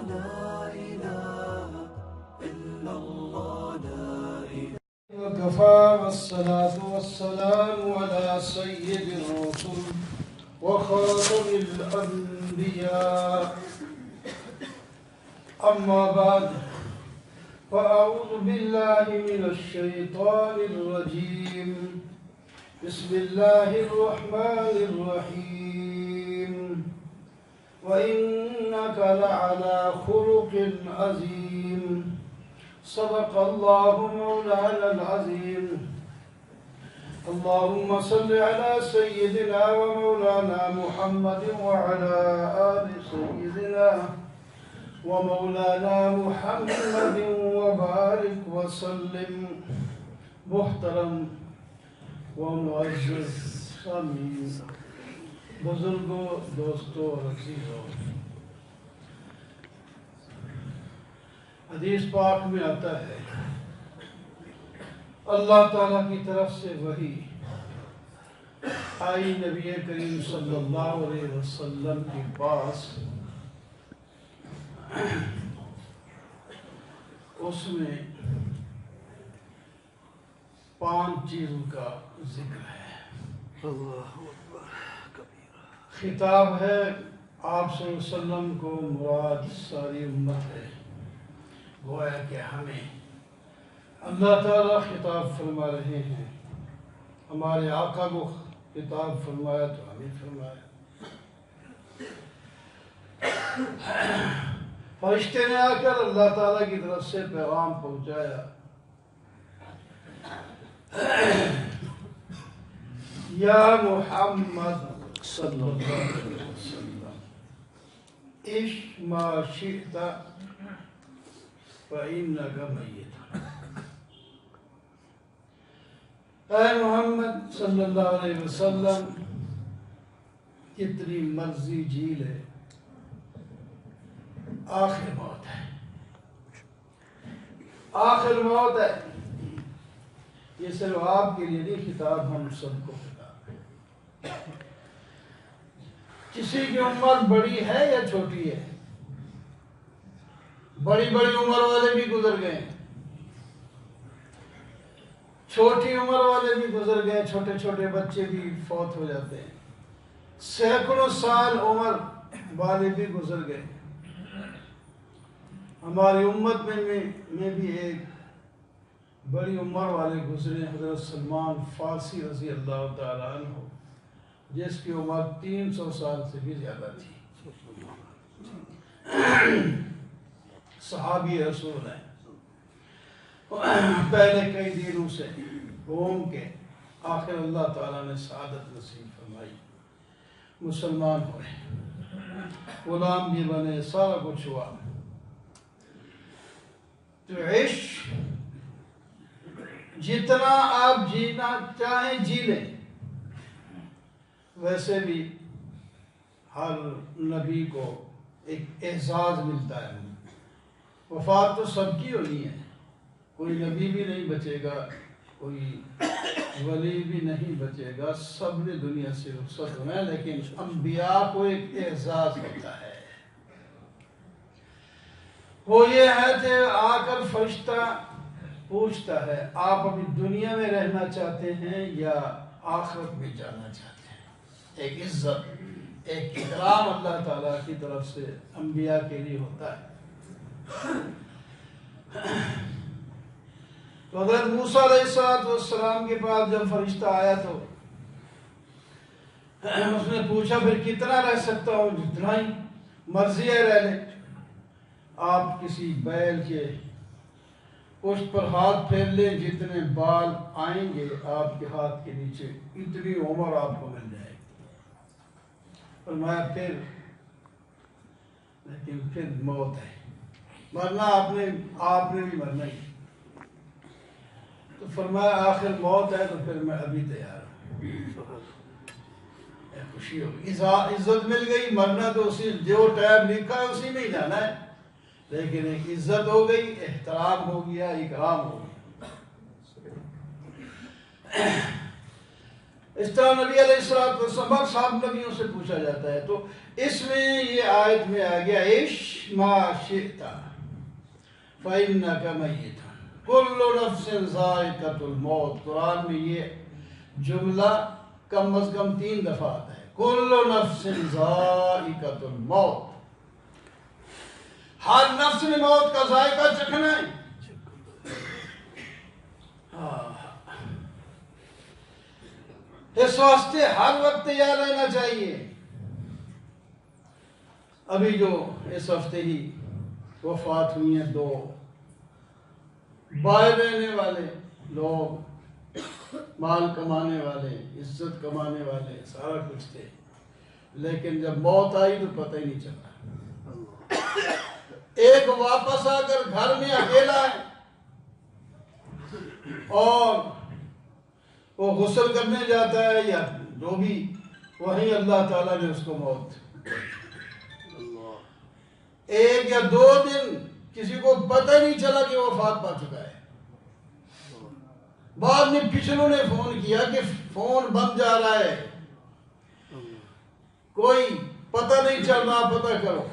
لا إله إلا الله لا إله. وكفى والصلاة والسلام على سيد الرسل وخاتم الأنبياء. أما بعد، فأعوذ بالله من الشيطان الرجيم. بسم الله الرحمن الرحيم. وإنك لعلى خلق عظيم. صدق الله مولانا العظيم. اللهم صل على سيدنا ومولانا محمد وعلى آل سيدنا ومولانا محمد وبارك وسلم. محترم و معزز سامعین، بزرگوں، دوستوں اور عزیزوں، حدیث پاک میں آتا ہے اللہ تعالیٰ کی طرف سے وحی آئی نبی کریم صلی اللہ علیہ وسلم کے پاس. اس میں 5 چیزوں کا ذکر ہے. خطاب ہے آپ صلی اللہ علیہ وسلم کو، مراد ساری امت ہے. گویا کہ ہمیں اللہ تعالیٰ خطاب فرما رہے ہیں. ہمارے آقا کو خطاب فرمایا تو ہمیں فرمایا. فرشتے نے آ کر اللہ تعالیٰ کی طرف سے پیغام پہنچایا. یا محمد صلی اللہ علیہ وسلم، عش ما شئت فإنک میت. اے محمد صلی اللہ علیہ وسلم، جتنی مرضی جی لے، آخر موت ہے. آخر موت ہے. یہ صرف آپ کے لیے نہیں خطاب، ہم سب کو خطاب ہے. کسی کی عمر بڑی ہے یا چھوٹی ہے؟ بڑی عمر والے بھی گزر گئے، چھوٹی عمر والے بھی گزر گئے، چھوٹے چھوٹے بچے بھی فوت ہو جاتے ہیں. سینکڑوں سال عمر والے بھی گزر گئے. ہماری امت میں بھی ایک بڑی عمر والے گزرے، حضرت سلمان فارسی رضی اللہ تعالیٰ عنہ، جس کی عمر 300 سال سے بھی زیادہ تھی. صحابی رسول ہیں. پہلے کئی دنوں سے گھوم کے آخر اللہ تعالیٰ نے سعادت نصیب فرمائی. مسلمان ہوئے، غلام بھی بنے، سارا کچھ ہوا. تو عشق جتنا آپ جینا چاہیں جی لیں. ویسے بھی ہر نبی کو ایک اعزاز ملتا ہے. وفات تو سب کی ہونی ہے، کوئی نبی بھی نہیں بچے گا، کوئی ولی بھی نہیں بچے گا، سب نے دنیا سے رخصت ہونا ہے. لیکن انبیاء کو ایک اعزاز ہوتا ہے. وہ یہ ہے کہ آ کر فرشتہ پوچھتا ہے آپ ابھی دنیا میں رہنا چاہتے ہیں یا آخرت میں جانا چاہتے ہیں. ایک عزت، ایک اکرام اللہ تعالیٰ کی طرف سے انبیاء کے لیے ہوتا ہے. تو حضرت موسیٰ علیہ السلام کے پاس جب فرشتہ آیا تو اس نے پوچھا پھر کتنا رہ سکتا ہوں؟ جتنا ہی مرضی ہے رہ لیں. آپ کسی بیل کے پشت پر ہاتھ پھیر لیں، جتنے بال آئیں گے آپ کے ہاتھ کے نیچے اتنی عمر آپ کو مل جائے گی. فرمایا لیکن پھر موت ہے، مرنا آپ نے بھی مرنا ہی. تو فرمایا آخر موت ہے تو پھر میں ابھی تیار ہوں. خوشی ہوگی، عزت مل گئی. مرنا تو اسی جو ٹائم لکھا ہے اسی میں ہی جانا ہے، لیکن ایک عزت ہو گئی، احترام ہو گیا، اکرام ہو گیا. اس طرح نبی علیہ السلام صاحب نبیوں سے پوچھا جاتا ہے. تو اس میں یہ آیت میں آ گیا عیش ما شئت فإنک میت کل نفس ذائقۃ الموت. قرآن میں یہ جملہ کم از کم 3 دفعہ آتا ہے. کل نفس ذائقۃ الموت. ہر نفس نے موت کا ذائقہ چکھنا ہے. اس واسطے ہر وقت تیار رہنا چاہیے. ابھی جو اس ہفتے ہی وفات ہوئی ہیں 2 باہر رہنے والے لوگ، مال کمانے والے، عزت کمانے والے، سارا کچھ تھے، لیکن جب موت آئی تو پتہ ہی نہیں چلا. ایک واپس آ کر گھر میں اکیلا ہے اور وہ غسل کرنے جاتا ہے یا جو بھی، وہیں اللہ تعالیٰ نے اس کو موت. 1 یا 2 دن کسی کو پتہ نہیں چلا کہ وہ وفات پا چکا ہے. بعد میں پچھلوں نے فون کیا کہ فون بند جا رہا ہے، کوئی پتہ نہیں چل رہا، پتہ کرو.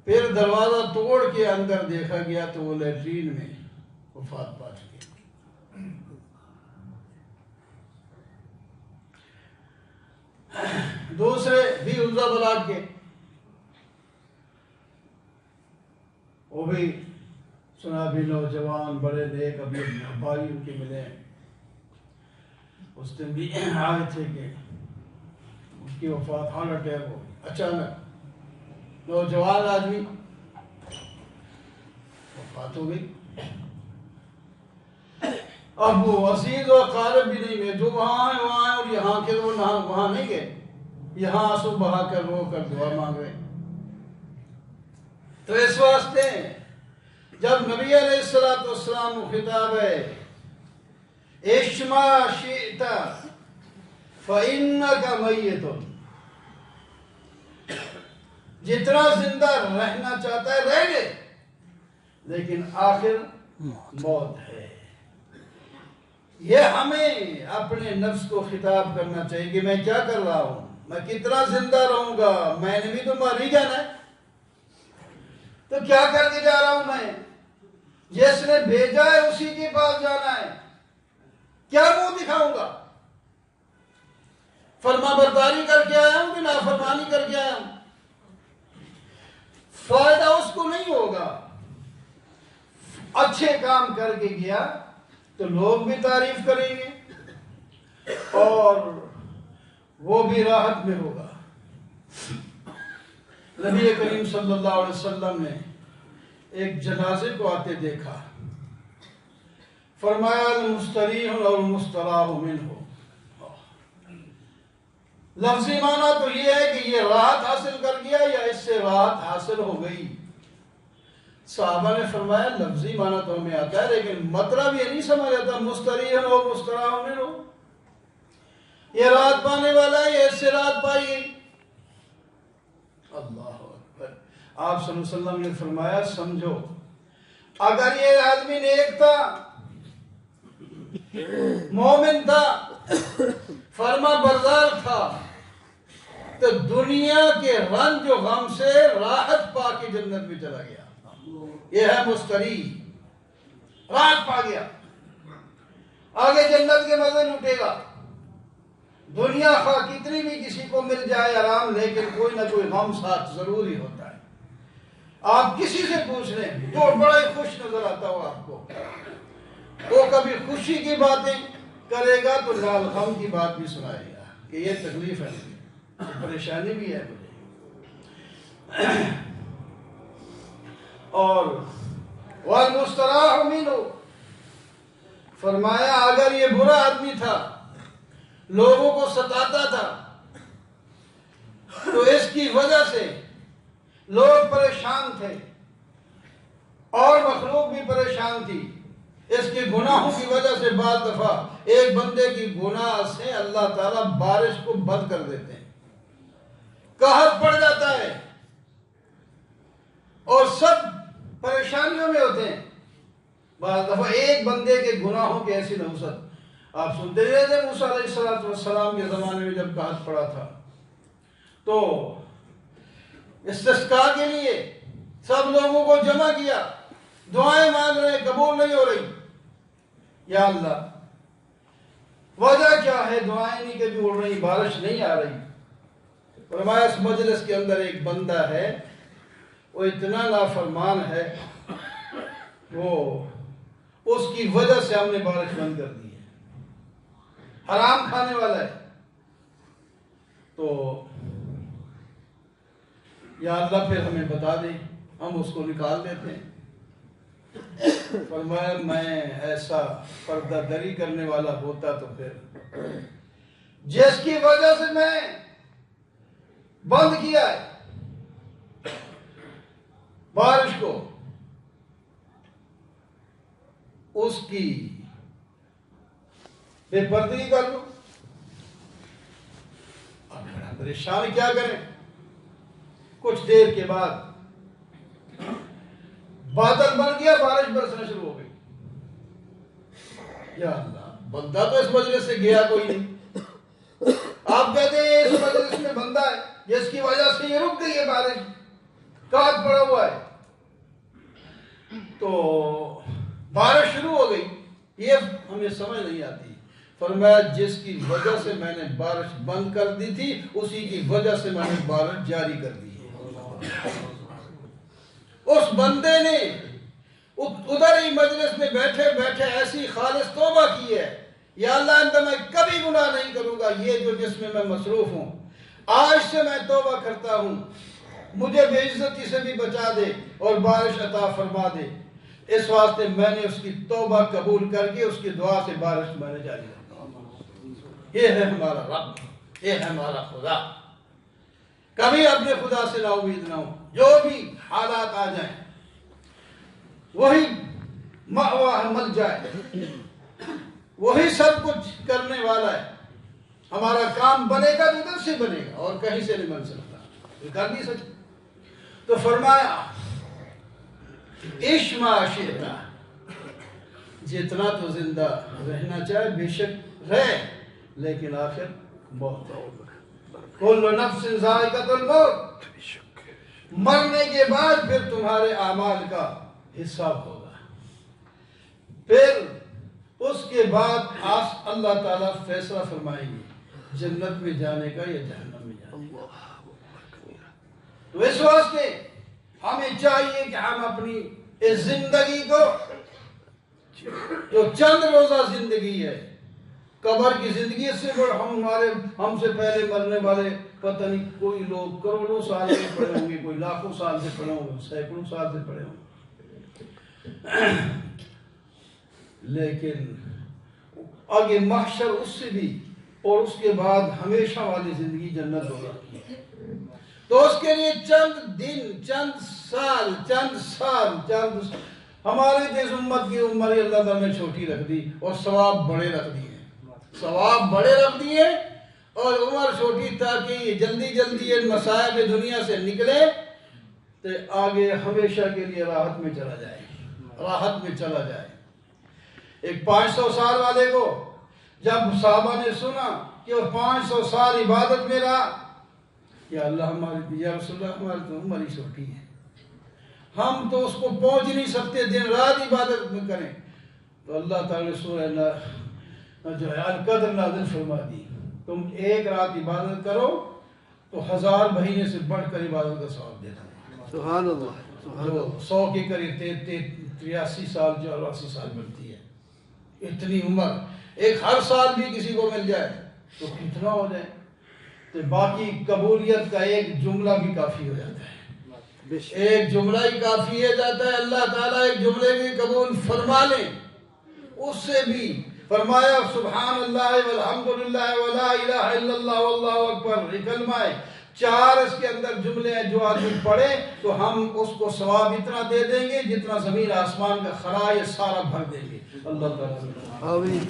پھر دروازہ توڑ کے اندر دیکھا گیا تو وہ لیٹرین میں وفات پا چکے. دوسرے بھی عزا بلاک کے، وہ بھی سنا بھی نوجوان بڑے نیک، ابھی بھائی ان کے ملے ہیں. اس دن بھی آئے تھے کہ اس کی وفات ہارٹ اٹیک ہو اچانک. نوجوان آدمی وفات ہو گئی. اب وہ عزیز و قارب بھی نہیں گئے، جو وہاں ہیں وہاں ہیں، اور یہاں کے وہ وہاں نہیں گئے، یہاں آنسو بہا کر رو کر دعا مانگ رہے. تو اس واسطے جب نبی علیہ السلام کو خطاب ہے عیش ما شئت فإنک میت، جتنا زندہ رہنا چاہتا ہے رہ لے، لیکن آخر موت ہے. یہ ہمیں اپنے نفس کو خطاب کرنا چاہیے کہ میں کیا کر رہا ہوں، میں کتنا زندہ رہوں گا، میں نے بھی تو مر ہی جانا ہے. تو کیا کر کے جا رہا ہوں میں؟ جس نے بھیجا ہے اسی کے پاس جانا ہے. کیا منہ دکھاؤں گا؟ فرما برداری کر کے آیا ہوں کہ نافرمانی کر کے آیا ہوں؟ فائدہ اس کو نہیں ہوگا. اچھے کام کر کے گیا تو لوگ بھی تعریف کریں گے اور وہ بھی راحت میں ہوگا. نبی کریم صلی اللہ علیہ وسلم نے ایک جنازے کو آتے دیکھا. فرمایا المستریح اور المستراح منہ. لفظی معنی تو یہ ہے کہ یہ راحت حاصل کر گیا یا اس سے راحت حاصل ہو گئی. صحابہ نے فرمایا لفظی معنی تو ہمیں آتا ہے لیکن مطلب یہ نہیں سمجھ آتا مستریح اور مستراح منہ. یہ راحت پانے والا ہے یا اس سے راحت پائی گئی. اللہ اکبر. آپ صلی اللہ علیہ وسلم نے فرمایا سمجھو اگر یہ آدمی نیک تھا، مومن تھا، فرما بردار تھا، تو دنیا کے رنج و غم سے راحت پا کے جنت میں چلا گیا. یہ ہے مستریح، راحت پا گیا، آگے جنت کے مزے لوٹے گا. دنیا خواہ کتنی بھی کسی کو مل جائے آرام، لیکن کوئی نہ کوئی غم ساتھ ضروری ہوتا ہے. آپ کسی سے پوچھ لیں جو بڑا ہی خوش نظر آتا ہو آپ کو، وہ کبھی خوشی کی باتیں کرے گا تو لال غم کی بات بھی سنائے گا کہ یہ تکلیف ہے مجھے، پریشانی بھی ہے مجھے. اور والمستراح منہ، فرمایا اگر یہ برا آدمی تھا، لوگوں کو ستاتا تھا، تو اس کی وجہ سے لوگ پریشان تھے اور مخلوق بھی پریشان تھی. اس کے گناہوں کی وجہ سے بعض دفعہ ایک بندے کی گناہ سے اللہ تعالیٰ بارش کو بند کر دیتے ہیں، قحط پڑ جاتا ہے اور سب پریشانیوں میں ہوتے ہیں. بعض دفعہ ایک بندے کے گناہوں کی ایسی نحوست. آپ سنتے رہے تھے موسیٰ علیہ السلام کے زمانے میں جب قحط پڑا تھا تو استسقاء کے لیے سب لوگوں کو جمع کیا، دعائیں مانگ رہے، قبول نہیں ہو رہی. یا اللہ وجہ کیا ہے؟ دعائیں نہیں کبھی اڑ رہی، بارش نہیں آ رہی. فرمایا اس مجلس کے اندر ایک بندہ ہے، وہ اتنا نافرمان ہے، وہ اس کی وجہ سے ہم نے بارش بند کر دی ہے، حرام کھانے والا ہے. تو یا اللہ پھر ہمیں بتا دیں، ہم اس کو نکال دیتے ہیں. فرمایا میں ایسا پردہ دری کرنے والا ہوتا تو پھر جس کی وجہ سے میں بند کیا ہے بارش کو، اس کی بے پردگی کر لوں. اب بڑا پریشان کیا کریں. کچھ دیر کے بعد بادل بن گیا، بارش برسنا شروع ہو گئی. یا اللہ بندہ تو اس مجلس سے گیا کوئی نہیں، آپ کہتے ہیں اس مجلس میں بندہ ہے جس کی وجہ سے یہ رک گئی ہے بارش، قحط پڑا ہوا ہے. تو بارش شروع ہو گئی، یہ ہمیں سمجھ نہیں آتی. فرمایا جس کی وجہ سے میں نے بارش بند کر دی تھی اسی کی وجہ سے میں نے بارش جاری کر دی. اس بندے نے ادھر ہی مجلس میں بیٹھے بیٹھے ایسی خالص توبہ کی ہے، یا اللہ آئندہ میں کبھی گناہ نہیں کروں گا، یہ جو جس میں مصروف ہوں آج سے میں توبہ کرتا ہوں، مجھے بے عزتی سے بھی بچا دے اور بارش عطا فرما دے. اس واسطے میں نے اس کی توبہ قبول کر کے اس کی دعا سے بارش میں نے جاری کر. یہ ہے ہمارا رب، یہ ہے ہمارا خدا. کبھی اپنے خدا سے نا امید نہ ہو. جو بھی حالات آ جائیں وہی مأوا مل جائے، وہی سب کچھ کرنے والا ہے. ہمارا کام بنے گا تو ادھر سے بنے گا اور کہیں سے نہیں بن سکتا، یہ کر نہیں سکتا. تو فرمایا عش ما شئتا، جتنا تو زندہ رہنا چاہے بے شک رہ، لیکن آخر موت ہے. کل نفس ذائقۃ الموت، مرنے کے بعد پھر تمہارے اعمال کا حساب ہوگا. پھر اس کے بعد اللہ تعالیٰ فیصلہ فرمائیں گے جنت میں جانے کا یا جہنم میں جانے کا. تو اس واسطے ہمیں چاہیے کہ ہم اپنی اس زندگی کو، جو چند روزہ زندگی ہے، قبر کی زندگی سے ہم سے پہلے مرنے والے پتہ نہیں کوئی لوگ کروڑوں سال سے پڑے ہوں گے، کوئی لاکھوں سال سے پڑے ہوں گے، سینکڑوں سال سے پڑے ہوں گے. لیکن آگے محشر اس سے بھی، اور اس کے بعد ہمیشہ والی زندگی جنت ہوگا. تو اس کے لیے چند دن، چند سال ہمارے جس امت کی عمر اللہ تعالیٰ نے چھوٹی رکھ دی اور ثواب بڑے رکھ دیے. اور عمر چھوٹی تاکہ یہ جلدی یہ مصائب دنیا سے نکلے تو آگے ہمیشہ کے لیے راحت میں چلا جائے. ایک 500 سال والے کو جب صحابہ نے سنا کہ وہ 500 سال عبادت میں رہا، یا اللہ یا رسول اللہ ہماری تو عمر ہی چھوٹی ہے، ہم تو اس کو پہنچ نہیں سکتے، دن رات عبادت میں کریں. تو اللہ تعالیٰ نے سورہ جو ہے القدر نازل فرما دی، تم ایک رات عبادت کرو تو 1000 مہینے سے بڑھ کر عبادت کا ثواب دیتا ہے. سبحان اللہ. جو 100 کے قریب 83 سال جو 84 سال بنتی ہے. اتنی عمر ایک ہر سال بھی کسی کو مل جائے تو کتنا ہو جائے. تو باقی قبولیت کا ایک جملہ بھی کافی ہو جاتا ہے، ایک جملہ ہی کافی ہو جاتا ہے. اللہ تعالیٰ ایک جملے بھی قبول فرما لیں، اس سے بھی فرمایا سبحان اللہ والحمدللہ ولا الہ الا اللہ واللہ اکبر. یہ کلمہ ہے، 4 اس کے اندر جملے ہیں، جو آدمی پڑھے تو ہم اس کو ثواب اتنا دے دیں گے جتنا زمین آسمان کا خلا یہ سارا بھر دیں گے. اللہ تعالیٰ آمین.